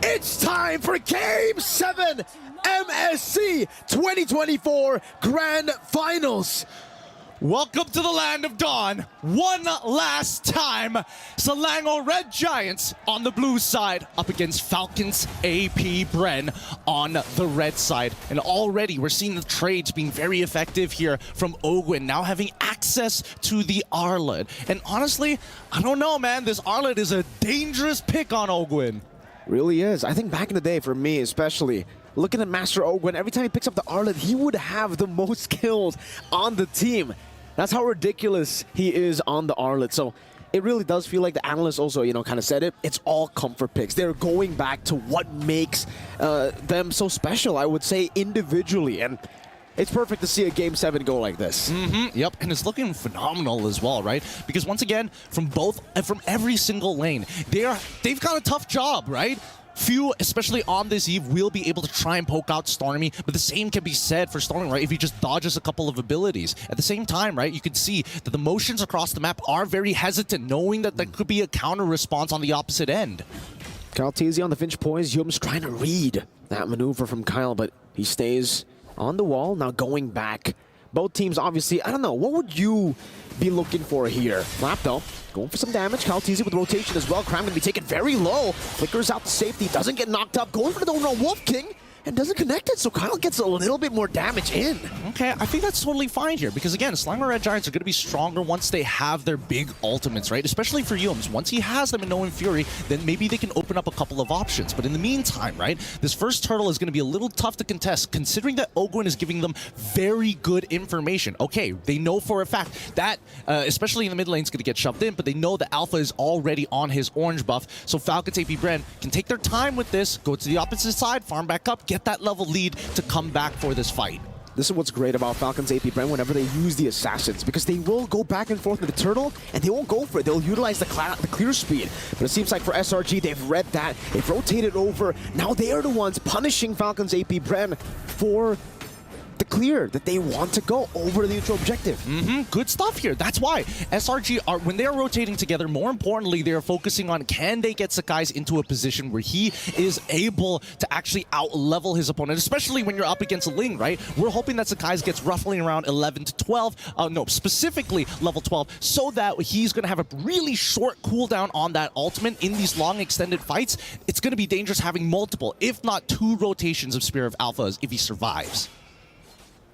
It's time for Game 7 MSC 2024 Grand Finals. Welcome to the land of dawn. One last time, Selangor Red Giants on the blue side up against Falcons AP BREN on the red side. And already we're seeing the trades being very effective here from Ogwin, now having access to the Arlet. And honestly, I don't know, man. This Arlet is a dangerous pick on Ogwin. Really is. I think back in the day, for me especially, looking at Master Ogwin, every time he picks up the Arlet, he would have the most kills on the team. That's how ridiculous he is on the Arlet. So it really does feel like the analysts also, kind of said it. It's all comfort picks. They're going back to what makes them so special, I would say, individually. And it's perfect to see a Game 7 go like this. Yep, and it's looking phenomenal as well, right? Because once again, from every single lane, they've got a tough job, right? Few, especially on this eve, will be able to try and poke out Stormy, but the same can be said for Stormy, right? If he just dodges a couple of abilities. At the same time, right, you can see that the motions across the map are very hesitant, knowing that there could be a counter response on the opposite end. Kyle Teasy on the Finch poise. Yum's trying to read that maneuver from Kyle, but he stays on the wall, now going back. Both teams, obviously, I don't know, what would you be looking for here? Flap, though, going for some damage. Kyle Teasy with rotation as well. Cram going to be taken very low. Flickers out to safety, doesn't get knocked up. Going for the Wolf King, and doesn't connect it, so Kyle gets a little bit more damage in. Okay, I think that's totally fine here, because again, Selangor Red Giants are going to be stronger once they have their big ultimates, right? Especially for Yums. Once he has them in No Fury, then maybe they can open up a couple of options. But in the meantime, right, this first turtle is going to be a little tough to contest, considering that Ogwin is giving them very good information. Okay, they know for a fact that, especially in the mid lane, is going to get shoved in, but they know that Alpha is already on his orange buff, so Falcons AP BREN can take their time with this, go to the opposite side, farm back up, get that level lead to come back for this fight. This is what's great about Falcons AP BREN whenever they use the Assassins, because they will go back and forth with the turtle, and they won't go for it. They'll utilize the clear speed. But it seems like for SRG, they've read that. They've rotated over. Now they are the ones punishing Falcons AP BREN for the clear that they want to go over the neutral objective. Good stuff here. That's why SRG are, when they're rotating together, more importantly, they're focusing on can they get Sakai's into a position where he is able to actually out-level his opponent, especially when you're up against Ling, right? We're hoping that Sakai's gets roughly around 11 to 12, no, specifically level 12, so that he's going to have a really short cooldown on that ultimate in these long extended fights. It's going to be dangerous having multiple, if not 2 rotations of Spear of Alphas if he survives.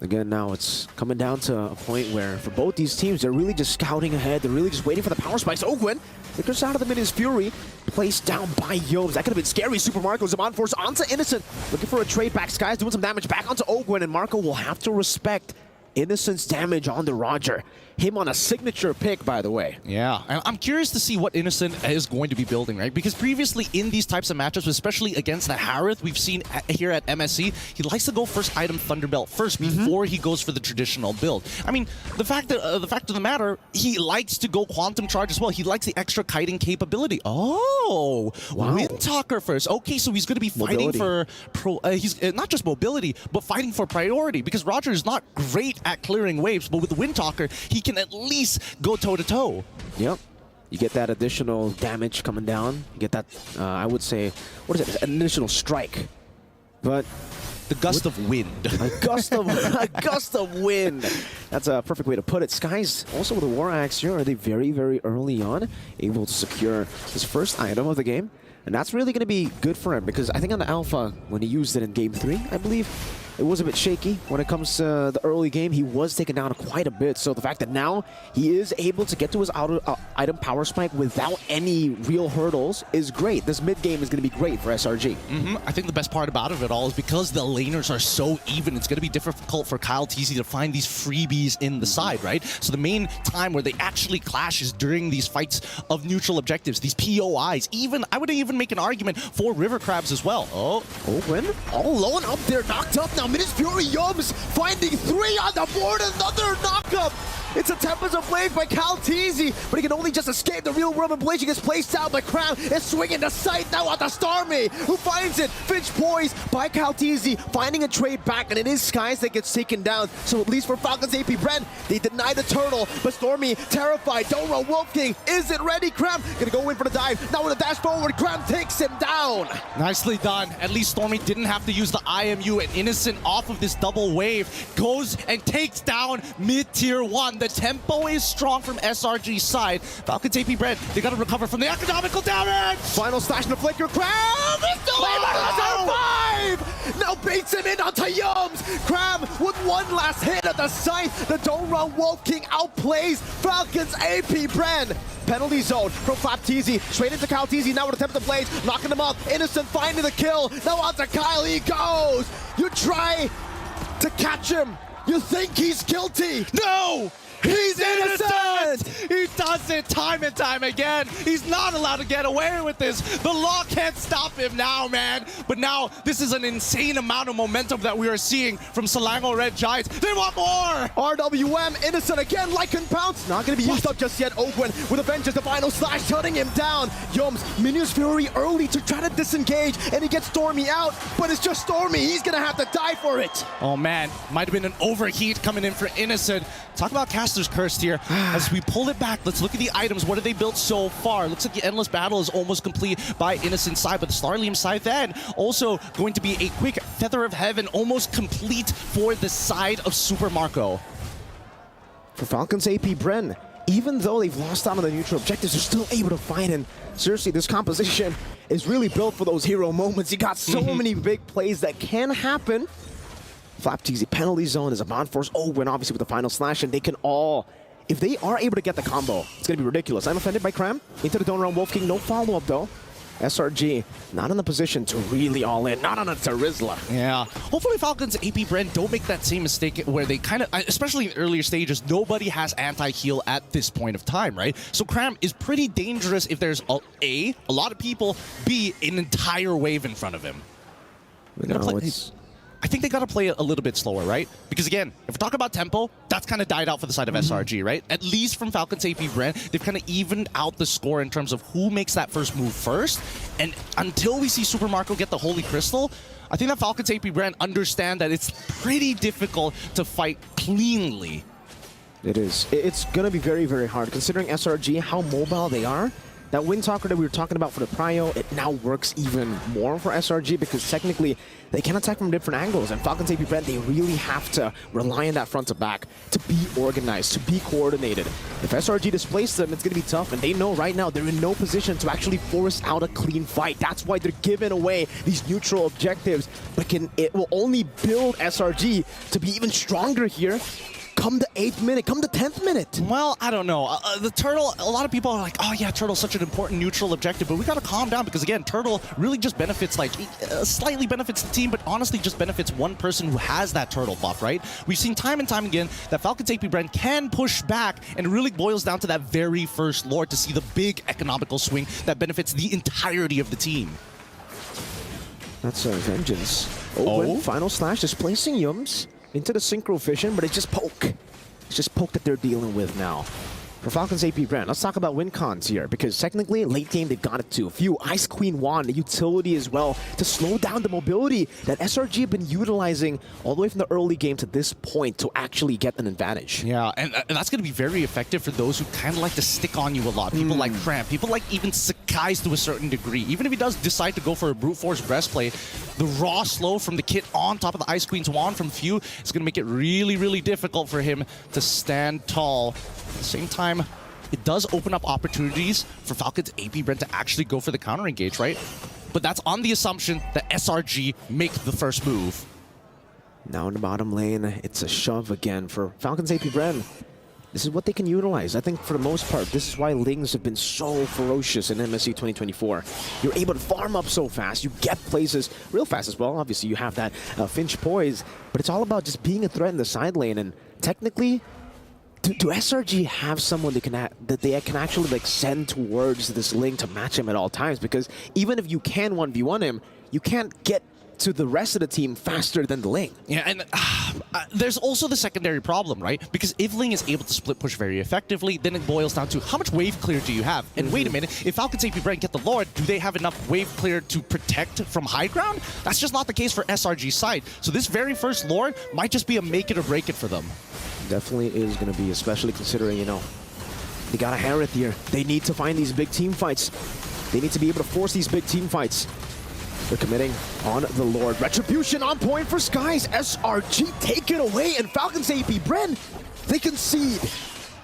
Again, now it's coming down to a point where for both these teams, they're really just scouting ahead. They're really just waiting for the power spikes. Ogwin flickers out of the mid is Fury, placed down by Yomes. That could have been scary. Super Marco, Zaman Force onto Innocent, looking for a trade back. Sky's doing some damage back onto Ogwin, and Marco will have to respect Innocent's damage on the Roger. Him on a signature pick, by the way. Yeah, and I'm curious to see what Innocent is going to be building, right? Because previously in these types of matchups, especially against the Harith, we've seen here at MSC, he likes to go first item Thunderbelt first before he goes for the traditional build. I mean, the fact of the matter, he likes to go Quantum Charge as well. He likes the extra kiting capability. Oh, wow. Windtalker first. Okay, so he's going to be fighting for he's not just mobility, but fighting for priority, because Roger is not great at clearing waves, but with the Windtalker, he can at least go toe-to-toe. Yep. You get that additional damage coming down. You get that, I would say, what is it? An additional strike. But the gust of wind. A gust of wind. That's a perfect way to put it. Sky's also with a War Axe here. Are they very, very early on able to secure his first item of the game? And that's really going to be good for him, because I think on the Alpha, when he used it in Game 3, I believe, it was a bit shaky when it comes to the early game. He was taken down quite a bit. So the fact that now he is able to get to his item power spike without any real hurdles is great. This mid game is going to be great for SRG. I think the best part about it all is because the laners are so even, it's going to be difficult for Kyle Teasy to find these freebies in the side, right? So the main time where they actually clash is during these fights of neutral objectives, these POIs. Even, I would even make an argument for River Crabs as well. Oh, Ogwin all alone up there, knocked up now. Midas Fury Yums finding 3 on the board, another knockup. It's a Tempest of Blade by Calteezy, but he can only just escape the real world ablation. Gets placed down, but Cram is swinging the sight now on the Stormy, who finds it. Finch poised by Calteezy, finding a trade back, and it is Skies that gets taken down. So at least for Falcons AP BREN, they deny the turtle, but Stormy terrified. Don't run, Wolf King isn't ready. Cram gonna go in for the dive. Now with a dash forward, Cram takes him down. Nicely done. At least Stormy didn't have to use the IMU, and Innocent off of this double wave goes and takes down mid-tier 1. The tempo is strong from SRG's side. Falcons AP BREN, they gotta recover from the economical damage! Final slash and the flicker. Cram is still able to survive! Now baits him in onto Yums. Cram with one last hit at the site. The Don't Run Wolf King outplays Falcons AP BREN. Penalty zone from Calteezy, straight into Calteezy, now with a Tempest of Blades, knocking him off. Innocent finding the kill, now onto Kyle, he goes! You try to catch him, you think he's guilty! No! He's innocent! He does it time and time again. He's not allowed to get away with this. The law can't stop him now, man. But now, this is an insane amount of momentum that we are seeing from Selangor Red Giants. They want more! RWM, Innocent again, Lycan Pounce. Not gonna be used up just yet. Owen with a vengeance, the final slash, shutting him down. Yums, Minions Fury early to try to disengage, and he gets Stormy out, but it's just Stormy. He's gonna have to die for it. Oh man, might have been an overheat coming in for Innocent. Talk about Caster's Curse here. As we pull it back, let's look at the items. What have they built so far? Looks like the Endless Battle is almost complete by Innocent's side, but the Starlium side then also going to be a quick Feather of Heaven, almost complete for the side of Super Marco. For Falcons AP BREN, even though they've lost out on the neutral objectives, they're still able to fight. And seriously, this composition is really built for those hero moments. You got so many big plays that can happen. Flapteezy penalty zone is a bond force. Owen obviously with the final slash, and they can all, if they are able to get the combo, it's gonna be ridiculous. I'm offended by Cram into the Don't Run Wolf King. No follow-up though. SRG not in the position to really all in, not on a Terizla. Yeah. Hopefully Falcons AP BREN don't make that same mistake where they kind of, especially in earlier stages, nobody has anti-heal at this point of time, right? So Cram is pretty dangerous if there's a lot of people, B, an entire wave in front of him. I think they got to play it a little bit slower, right? Because again, if we're talking about tempo, that's kind of died out for the side of SRG, right? At least from Falcons AP BREN, they've kind of evened out the score in terms of who makes that first move first. And until we see Super Marco get the Holy Crystal, I think that Falcons AP BREN understand that it's pretty difficult to fight cleanly. It is. It's going to be very, very hard, considering SRG, how mobile they are. That Wind Talker that we were talking about for the Prio, it now works even more for SRG because technically they can attack from different angles, and Falcons AP BREN, they really have to rely on that front to back to be organized, to be coordinated. If SRG displaces them, it's going to be tough, and they know right now they're in no position to actually force out a clean fight. That's why they're giving away these neutral objectives, but it will only build SRG to be even stronger here. Come the 8th minute, come the 10th minute. Well, I don't know. The Turtle, a lot of people are like, oh yeah, Turtle's such an important neutral objective, but we gotta calm down because again, Turtle really just benefits, like, slightly benefits the team, but honestly just benefits one person who has that Turtle buff, right? We've seen time and time again that Falcons AP BREN can push back, and it really boils down to that very first Lord to see the big economical swing that benefits the entirety of the team. That's Vengeance. Owen, final slash, displacing Yums into the Synchro Fission, but it's just poke. It's just poke that they're dealing with now. For Falcons AP BREN, let's talk about win cons here, because technically, late game, they've got it too. A few Ice Queen Wand, the utility as well, to slow down the mobility that SRG have been utilizing all the way from the early game to this point to actually get an advantage. Yeah, and that's going to be very effective for those who kind of like to stick on you a lot. People like Cramp, people like even Sakai's to a certain degree. Even if he does decide to go for a Brute Force Breastplate, the raw slow from the kit on top of the Ice Queen's Wand from Few is going to make it really, really difficult for him to stand tall. At the same time, it does open up opportunities for Falcons AP BREN to actually go for the counter engage, right? But that's on the assumption that SRG make the first move. Now in the bottom lane, it's a shove again for Falcons AP BREN. This is what they can utilize. I think for the most part, this is why Lings have been so ferocious in MSC 2024. You're able to farm up so fast. You get places real fast as well. Obviously, you have that Finch poise, but it's all about just being a threat in the side lane. And technically, do SRG have someone that they can actually like send towards this Ling to match him at all times? Because even if you can 1v1 him, you can't get to the rest of the team faster than the Ling. Yeah, and there's also the secondary problem, right? Because if Ling is able to split push very effectively, then it boils down to how much wave clear do you have? And wait a minute, if Falcons AP BREN get the Lord, do they have enough wave clear to protect from high ground? That's just not the case for SRG's side. So this very first Lord might just be a make it or break it for them. Definitely is going to be, especially considering, you know, they got a Harith here. They need to find these big team fights. They need to be able to force these big team fights. They're committing on the Lord. Retribution on point for Skies. SRG take it away, and Falcons AP BREN, they concede.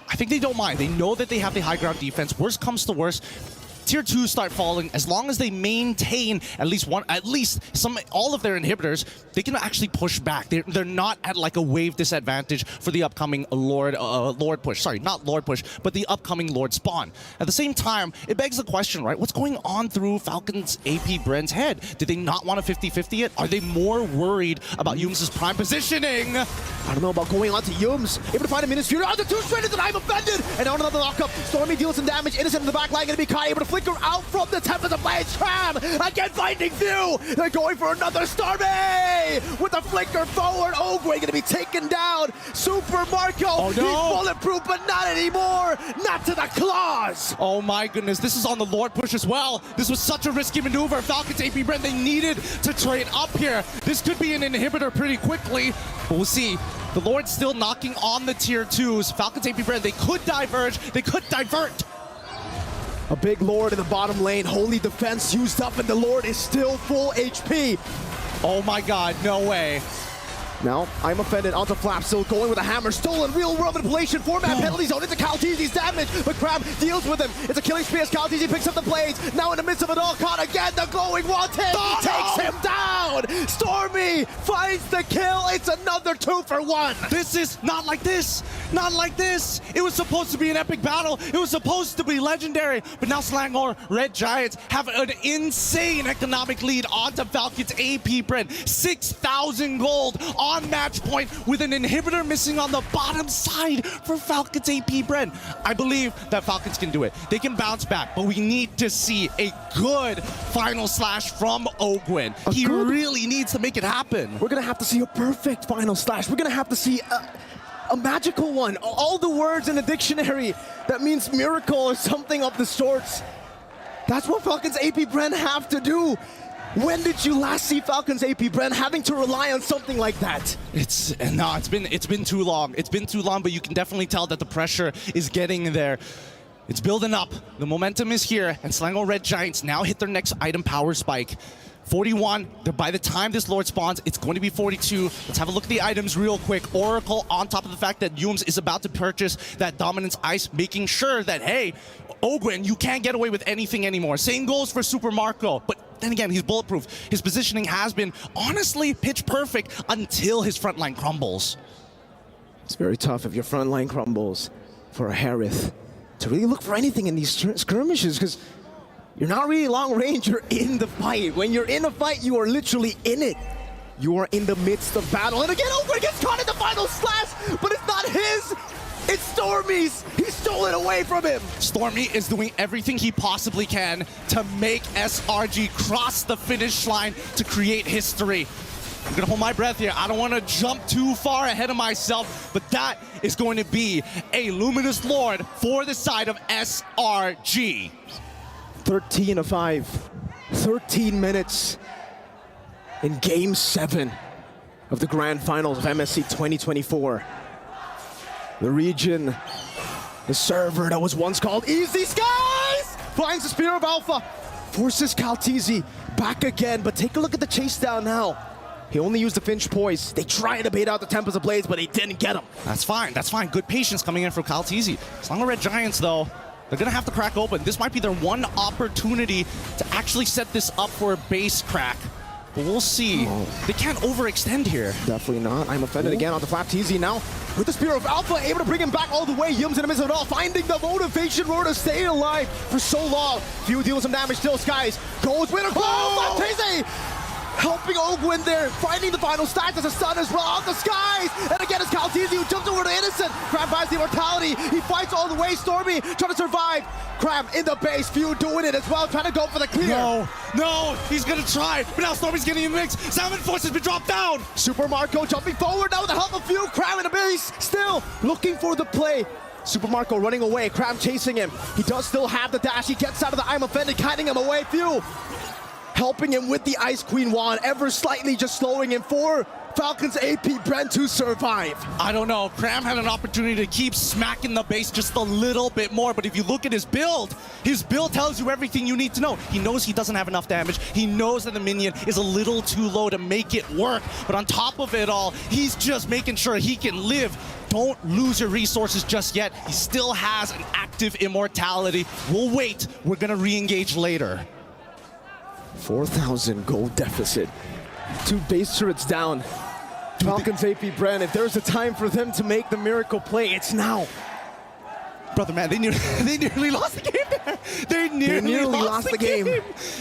I think they don't mind. They know that they have the high ground defense. Worst comes to worst, Tier 2 start falling. As long as they maintain all of their inhibitors, they can actually push back. They're not at like a wave disadvantage for the upcoming Lord push. Sorry, not Lord push, but the upcoming Lord spawn. At the same time, it begs the question, right? What's going on through Falcons AP BREN's head? Did they not want to 50-50 it? Are they more worried about Yums' prime positioning? I don't know about going on to Yums. Able to find a Ministry. On the two straight, and I'm offended. And on another lockup, Stormy deals some damage. Innocent in the back line, gonna be Kai, able to flicker out from the Tempest of Blade. Tram again finding View. They're going for another Stormy with a flicker forward. Ogre gonna be taken down. Super Marco. Oh, no. He's bulletproof, but not anymore. Not to the claws. Oh my goodness, this is on the Lord push as well. This was such a risky maneuver. Falcons AP BREN, they needed to trade up here. This could be an inhibitor pretty quickly, but we'll see. The Lord's still knocking on the tier 2s. Falcons AP BREN, they could diverge, they could divert. A big Lord in the bottom lane. Holy defense used up, and the Lord is still full HP. Oh my god, no way. Now, I'm offended onto Flap, still going with a hammer, stolen real-world manipulation, format penalty zone into Calteezy's damage, but Crab deals with him. It's a killing spree as Calteezy picks up the blades. Now in the midst of it all, caught again, the glowing wanted takes him down. Stormy finds the kill. It's another 2-for-1. This is not like this. Not like this. It was supposed to be an epic battle. It was supposed to be legendary, but now Slangor Red Giants have an insane economic lead onto Falcons AP BREN. 6,000 gold on match point with an inhibitor missing on the bottom side for Falcons AP BREN. I believe that Falcons can do it. They can bounce back, but we need to see a good final slash from Ogwin. He really needs to make it happen. We're gonna have to see a perfect final slash. We're gonna have to see a magical one. All the words in the dictionary that means miracle or something of the sorts. That's what Falcons AP BREN have to do. When did you last see Falcons AP BREN having to rely on something like that? It's been too long. It's been too long, but you can definitely tell that the pressure is getting there. It's building up. The momentum is here, and Slangor Red Giants now hit their next item power spike. 41, by the time this Lord spawns, it's going to be 42. Let's have a look at the items real quick. Oracle, on top of the fact that Yums is about to purchase that Dominance Ice, making sure that, hey, Ogwin, you can't get away with anything anymore. Same goes for Super Marco, but then again, he's bulletproof. His positioning has been, honestly, pitch perfect until his front line crumbles. It's very tough if your front line crumbles for a Harith to really look for anything in these skirmishes, because you're not really long range, you're in the fight. When you're in a fight, you are literally in it. You are in the midst of battle. And again, Ogre gets caught in the final slash, but it's not his. It's Stormy's. He stole it away from him. Stormy is doing everything he possibly can to make SRG cross the finish line to create history. I'm gonna hold my breath here. I don't want to jump too far ahead of myself, but that is going to be a Luminous Lord for the side of SRG. 13-5, 13 minutes in Game 7 of the Grand Finals of MSC 2024. The region, the server that was once called Easy Skies, finds the Spear of Alpha, forces Calteezy back again, but take a look at the chase down now. He only used the Finch Poise. They tried to bait out the Tempest of Blades, but they didn't get him. That's fine, that's fine. Good patience coming in for Calteezy. Slangor Red Giants, though, they're gonna have to crack open. This might be their one opportunity to actually set this up for a base crack. But we'll see. They can't overextend here. Definitely not. I'm offended again on the Flapteezy now. With the Spear of Alpha, able to bring him back all the way. Yums in the midst of it all, finding the motivation roar to stay alive for so long. Few dealing some damage still. Skies goes with a Flapteezy, helping Ogwin there, finding the final stats as a stun as well on the skies. And again, it's Caltizi who jumps over to Innocent. Crab buys the immortality. He fights all the way. Stormy trying to survive. Crab in the base. Few doing it as well, trying to go for the clear. No, he's gonna try, but now Stormy's getting in the mix. Salmon Force has been dropped down. Super Marco jumping forward now with the help of Few. Crab in the base, still looking for the play. Super Marco running away, Crab chasing him. He does still have the dash. He gets out of the I'm offended, kiting him away. Few helping him with the Ice Queen wand, ever slightly just slowing him for Falcons AP BREN to survive. I don't know, Cram had an opportunity to keep smacking the base just a little bit more, but if you look at his build tells you everything you need to know. He knows he doesn't have enough damage. He knows that the minion is a little too low to make it work, but on top of it all, he's just making sure he can live. Don't lose your resources just yet. He still has an active immortality. We'll wait. We're gonna re-engage later. 4,000 gold deficit. 2 base turrets down. Falcons AP BREN, if there's a time for them to make the miracle play, it's now. Brother, man, they nearly lost the game there. They nearly lost the game.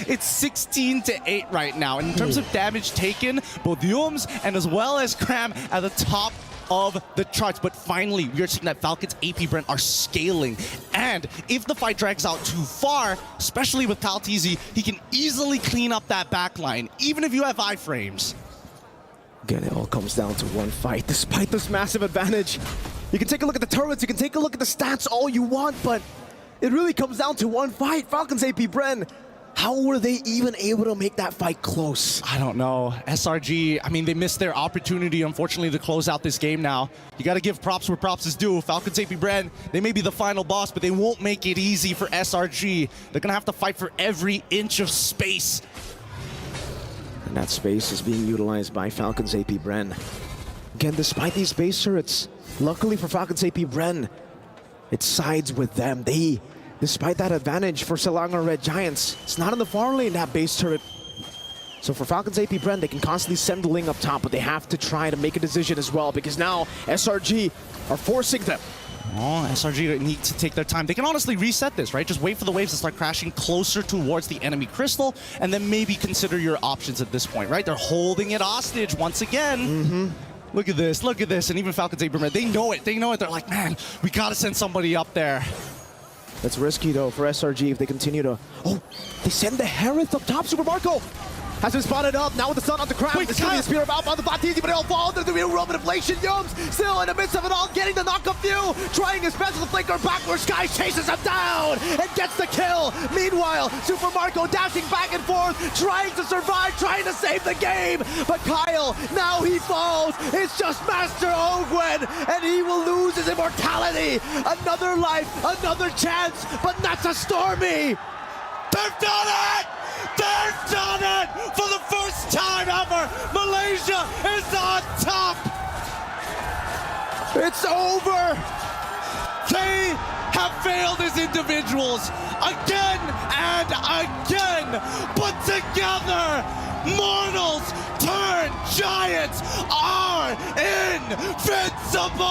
It's 16-8 right now. And in terms of damage taken, both Yums and as well as Cram at the top of the charts, but finally we are seeing that Falcons AP BREN are scaling, and if the fight drags out too far, especially with Caltizi, he can easily clean up that backline, even if you have iframes. Again, it all comes down to one fight, despite this massive advantage. You can take a look at the turrets, you can take a look at the stats all you want, but it really comes down to one fight. Falcons AP BREN, how were they even able to make that fight close? I don't know. SRG, I mean, they missed their opportunity, unfortunately, to close out this game now. You got to give props where props is due. Falcons AP BREN, they may be the final boss, but they won't make it easy for SRG. They're going to have to fight for every inch of space. And that space is being utilized by Falcons AP BREN. Again, despite these base turrets, luckily for Falcons AP BREN, it sides with them. Despite that advantage for Selangor Red Giants, it's not in the far lane, that base turret. So for Falcons AP BREN, they can constantly send the Ling up top, but they have to try to make a decision as well, because now SRG are forcing them. Oh, SRG need to take their time. They can honestly reset this, right? Just wait for the waves to start crashing closer towards the enemy crystal, and then maybe consider your options at this point, right? They're holding it hostage once again. Look at this, and even Falcons AP BREN, they know it. They're like, man, we gotta send somebody up there. That's risky though for SRG if they continue to... Oh, they send the Hereth up top. Super Marco has been spotted up. Now with the sun on the crowd. It's going to be a spear of outbound the Batizi, but it all falls into the real Roman inflation. Yums still in the midst of it all, getting the knock of Few, trying his best with the flanker backwards. Sky chases him down and gets the kill. Meanwhile, Super Marco dashing back and forth, trying to survive, trying to save the game. But Kyle, now he falls. It's just Master Ogwin, and he will lose his immortality. Another life, another chance, but not to Stormy. They've done it! They've done it! For the first time ever, Malaysia is on top! It's over! They have failed as individuals again and again, but together, mortals turned giants are invincible!